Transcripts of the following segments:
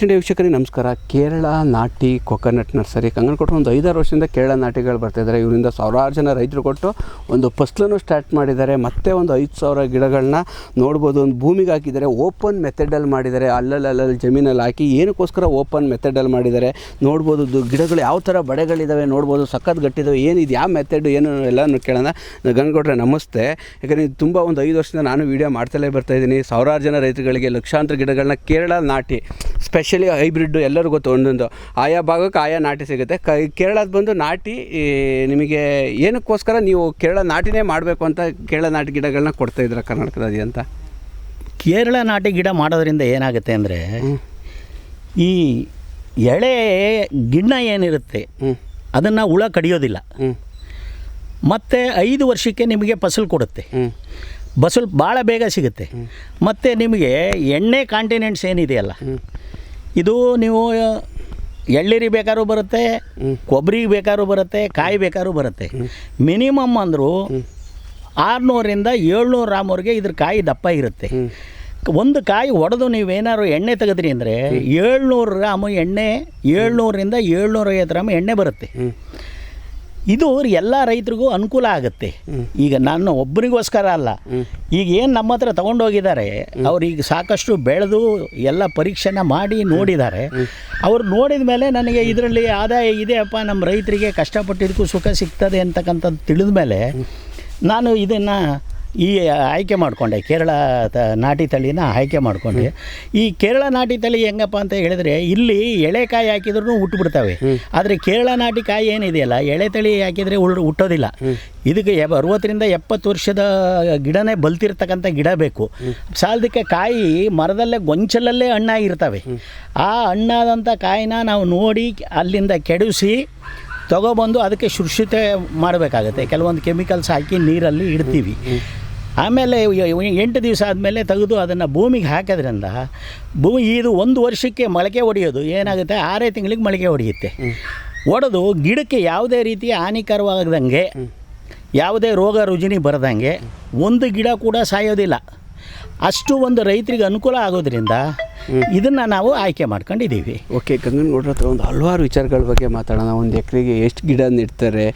ವೀಕ್ಷಕರಿಗೆ ನಮಸ್ಕಾರ. ಕೇರಳ ನಾಟಿ ಕೊಕೊನಟ್ ನರ್ಸರಿ ಕಂಗನಕೊಟ್ಟು ಒಂದು 5-6 ವರ್ಷದಿಂದ ಕೇರಳ ನಾಟಿಗಳು ಬರ್ತಾಯಿದ್ದಾರೆ. ಇವರಿಂದ ಸಾವಿರಾರು ಜನ ರೈತರು ಕೊಟ್ಟು ಒಂದು ಫಸ್ಲನ್ನು ಸ್ಟಾರ್ಟ್ ಮಾಡಿದ್ದಾರೆ. ಮತ್ತೆ ಒಂದು 5,000 ಗಿಡಗಳನ್ನ ನೋಡ್ಬೋದು. ಒಂದು ಭೂಮಿಗೆ ಹಾಕಿದ್ದಾರೆ, ಓಪನ್ ಮೆಥಡಲ್ಲಿ ಮಾಡಿದ್ದಾರೆ. ಅಲ್ಲಲ್ಲಿ ಜಮೀನಲ್ಲಿ ಹಾಕಿ ಏನಕ್ಕೋಸ್ಕರ ಓಪನ್ ಮೆಥಡಲ್ಲಿ ಮಾಡಿದ್ದಾರೆ ನೋಡ್ಬೋದು. ಗಿಡಗಳು ಯಾವ ಥರ ಬಡೆಗಳಿದ್ದಾವೆ ನೋಡ್ಬೋದು, ಸಖತ್ ಗಟ್ಟಿದ್ದಾವೆ. ಏನಿದು ಯಾವ ಮೆಥಡ್ ಏನು ಎಲ್ಲನೂ ಕೇಳೋಣ. ಗಂಗನಕೊಟ್ರೆ ನಮಸ್ತೆ. ಯಾಕಂದರೆ ಇದು ತುಂಬ ಒಂದು 5 ವರ್ಷದಿಂದ ನಾನು ವೀಡಿಯೋ ಮಾಡ್ತಲೇ ಬರ್ತಾಯಿದ್ದೀನಿ. ಸಾವಿರಾರು ಜನ ರೈತರುಗಳಿಗೆ ಲಕ್ಷಾಂತರ ಗಿಡಗಳನ್ನ ಕೇರಳ ನಾಟಿ ಸ್ಪೆಷಲಿ ಹೈಬ್ರಿಡ್ಡು ಎಲ್ಲರಿಗೂ ಗೊತ್ತು. ಒಂದೊಂದು ಆಯಾ ಭಾಗಕ್ಕೆ ಆಯಾ ನಾಟಿ ಸಿಗುತ್ತೆ. ಕೇರಳದ ಬಂದು ನಾಟಿ ನಿಮಗೆ ಏನಕ್ಕೋಸ್ಕರ ನೀವು ಕೇರಳ ನಾಟಿನೇ ಮಾಡಬೇಕು ಅಂತ ಕೇರಳ ನಾಟಿ ಗಿಡಗಳನ್ನ ಕೊಡ್ತಾಯಿದ್ರ ಕರ್ನಾಟಕದಲ್ಲಿ ಅಂತ? ಕೇರಳ ನಾಟಿ ಗಿಡ ಮಾಡೋದ್ರಿಂದ ಏನಾಗುತ್ತೆ ಅಂದರೆ, ಈ ಎಳೆ ಗಿಣ್ಣ ಏನಿರುತ್ತೆ ಅದನ್ನು ಹುಳ ಕಡಿಯೋದಿಲ್ಲ. ಮತ್ತು 5 ವರ್ಷಕ್ಕೆ ನಿಮಗೆ ಫಸಲು ಕೊಡುತ್ತೆ. ಫಸಲು ಭಾಳ ಬೇಗ ಸಿಗುತ್ತೆ. ಮತ್ತು ನಿಮಗೆ ಎಣ್ಣೆ ಕಾಂಟಿನೆಂಟ್ಸ್ ಏನಿದೆಯಲ್ಲ, ಇದು ನೀವು ಎಳ್ನೀರಿಗೆ ಬೇಕಾದ್ರೂ ಬರುತ್ತೆ, ಕೊಬ್ಬರಿಗೆ ಬೇಕಾದ್ರೂ ಬರುತ್ತೆ, ಕಾಯಿ ಬೇಕಾದ್ರೂ ಬರುತ್ತೆ. ಮಿನಿಮಮ್ ಅಂದರೂ 600ರಿಂದ 700 ಗ್ರಾಮ್ವರೆಗೆ ಇದ್ರ ಕಾಯಿ ದಪ್ಪ ಇರುತ್ತೆ. ಒಂದು ಕಾಯಿ ಹೊಡೆದು ನೀವೇನಾದ್ರು ಎಣ್ಣೆ ತೆಗೆದ್ರಿ ಅಂದರೆ 700 ಗ್ರಾಮ್ ಎಣ್ಣೆ, 700ರಿಂದ 750 ಗ್ರಾಮ್ ಎಣ್ಣೆ ಬರುತ್ತೆ. ಇದು ಎಲ್ಲ ರೈತರಿಗೂ ಅನುಕೂಲ ಆಗುತ್ತೆ. ಈಗ ನಾನು ಒಬ್ಬರಿಗೋಸ್ಕರ ಅಲ್ಲ, ಈಗ ಏನು ನಮ್ಮ ಹತ್ರ ತೊಗೊಂಡೋಗಿದ್ದಾರೆ, ಅವ್ರೀಗ ಸಾಕಷ್ಟು ಬೆಳೆದು ಎಲ್ಲ ಪರೀಕ್ಷೆನ ಮಾಡಿ ನೋಡಿದ್ದಾರೆ. ಅವ್ರು ನೋಡಿದ ಮೇಲೆ ನನಗೆ ಇದರಲ್ಲಿ ಆದಾಯ ಇದೆಯಪ್ಪ, ನಮ್ಮ ರೈತರಿಗೆ ಕಷ್ಟಪಟ್ಟಿದ್ದಕ್ಕೂ ಸುಖ ಸಿಗ್ತದೆ ಅಂತಕ್ಕಂಥದ್ದು ತಿಳಿದ ಮೇಲೆ ನಾನು ಇದನ್ನು ಆಯ್ಕೆ ಮಾಡಿಕೊಂಡೆ. ಕೇರಳ ನಾಟಿ ತಳಿನ ಆಯ್ಕೆ ಮಾಡಿಕೊಂಡೆ. ಈ ಕೇರಳ ನಾಟಿ ತಳಿ ಹೆಂಗಪ್ಪ ಅಂತ ಹೇಳಿದರೆ, ಇಲ್ಲಿ ಎಳೆಕಾಯಿ ಹಾಕಿದ್ರೂ ಹುಟ್ಟುಬಿಡ್ತವೆ. ಆದರೆ ಕೇರಳ ನಾಟಿ ಕಾಯಿ ಏನಿದೆಯಲ್ಲ, ಎಳೆ ತಳಿ ಹಾಕಿದರೆ ಹುಟ್ಟೋದಿಲ್ಲ. ಇದಕ್ಕೆ 60ರಿಂದ 70 ವರ್ಷದ ಗಿಡನೇ ಬಲ್ತಿರ್ತಕ್ಕಂಥ ಗಿಡ ಬೇಕು. ಸಾಲದಕ್ಕೆ ಕಾಯಿ ಮರದಲ್ಲೇ ಗೊಂಚಲಲ್ಲೇ ಹಣ್ಣಾಗಿರ್ತವೆ. ಆ ಹಣ್ಣಾದಂಥ ಕಾಯಿನ ನಾವು ನೋಡಿ ಅಲ್ಲಿಂದ ಕೆಡಿಸಿ ತೊಗೊಬಂದು ಅದಕ್ಕೆ ಶುಶ್ರೂಷೆ ಮಾಡಬೇಕಾಗತ್ತೆ. ಕೆಲವೊಂದು ಕೆಮಿಕಲ್ಸ್ ಹಾಕಿ ನೀರಲ್ಲಿ ಇಡ್ತೀವಿ. ಆಮೇಲೆ 8 ದಿವಸ ಆದಮೇಲೆ ತೆಗೆದು ಅದನ್ನು ಭೂಮಿಗೆ ಹಾಕೋದ್ರಿಂದ ಇದು 1 ವರ್ಷಕ್ಕೆ ಮೊಳಕೆ ಹೊಡೆಯೋದು ಏನಾಗುತ್ತೆ, 6 ತಿಂಗಳಿಗೆ ಮೊಳಕೆ ಹೊಡೆಯುತ್ತೆ. ಹೊಡೆದು ಗಿಡಕ್ಕೆ ಯಾವುದೇ ರೀತಿಯ ಹಾನಿಕರವಾಗದಂಗೆ, ಯಾವುದೇ ರೋಗ ರುಜಿನಿ ಬರದಂಗೆ ಒಂದು ಗಿಡ ಕೂಡ ಸಾಯೋದಿಲ್ಲ. ಅಷ್ಟು ಒಂದು ರೈತರಿಗೆ ಅನುಕೂಲ ಆಗೋದ್ರಿಂದ ಇದನ್ನು ನಾವು ಆಯ್ಕೆ ಮಾಡ್ಕೊಂಡಿದ್ದೀವಿ. ಓಕೆ, ಗಂಗನಗೌಡ್ರ ಹತ್ರ ಒಂದು ಹಲವಾರು ವಿಚಾರಗಳ ಬಗ್ಗೆ ಮಾತಾಡೋಣ. ಒಂದು ಎಕರೆಗೆ ಎಷ್ಟು ಗಿಡ ನೆಡ್ತಾರೆ,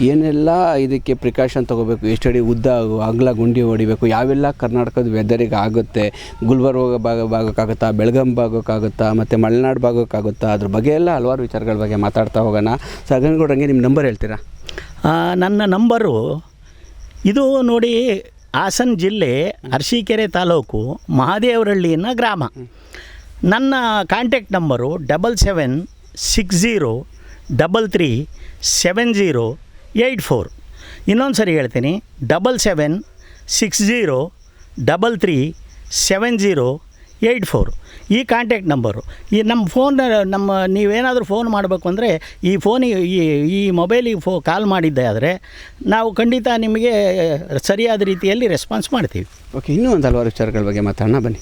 ಏನೆಲ್ಲ ಇದಕ್ಕೆ ಪ್ರಿಕಾಷನ್ ತೊಗೋಬೇಕು, ಎಷ್ಟು ಅಡಿ ಉದ್ದ ಅಗಲ ಗುಂಡಿ ಹೊಡಿಬೇಕು, ಯಾವೆಲ್ಲ ಕರ್ನಾಟಕದ ವೆದರಿಗೆ ಆಗುತ್ತೆ, ಗುಲ್ಬರ್ಗ ಭಾಗಕ್ಕಾಗುತ್ತಾ, ಬೆಳಗಾಂ ಭಾಗಕ್ಕಾಗುತ್ತಾ, ಮತ್ತು ಮಲೆನಾಡು ಭಾಗಕ್ಕಾಗುತ್ತಾ, ಅದ್ರ ಬಗ್ಗೆ ಎಲ್ಲ ಹಲವಾರು ವಿಚಾರಗಳ ಬಗ್ಗೆ ಮಾತಾಡ್ತಾ ಹೋಗೋಣ. ಸೊ ಗಂಗನಗೌಡ್ರಂಗೆ ನಿಮ್ಮ ನಂಬರ್ ಹೇಳ್ತೀರಾ? ನನ್ನ ನಂಬರು ಇದು ನೋಡಿ, ಹಾಸನ ಜಿಲ್ಲೆ ಅರಸೀಕೆರೆ ತಾಲೂಕು ಮಹಾದೇವರಹಳ್ಳಿ ಅನ್ನೋ ಗ್ರಾಮ. ನನ್ನ ಕಾಂಟ್ಯಾಕ್ಟ್ ನಂಬರು 7760337084. ಇನ್ನೊಂದು ಸರಿ ಹೇಳ್ತೀನಿ, 7760337084. ಈ ಕಾಂಟ್ಯಾಕ್ಟ್ ನಂಬರು. ಈ ನಮ್ಮ ನೀವೇನಾದರೂ ಫೋನ್ ಮಾಡಬೇಕು ಅಂದರೆ ಈ ಮೊಬೈಲಿಗೆ ಕಾಲ್ ಮಾಡಿದ್ದೆ ಆದರೆ ನಾವು ಖಂಡಿತ ನಿಮಗೆ ಸರಿಯಾದ ರೀತಿಯಲ್ಲಿ ರೆಸ್ಪಾನ್ಸ್ ಮಾಡ್ತೀವಿ. ಓಕೆ, ಇನ್ನೂ ಒಂದು ಹಲವಾರು ವಿಚಾರಗಳ ಬಗ್ಗೆ ಮಾತಾಡೋಣ ಬನ್ನಿ.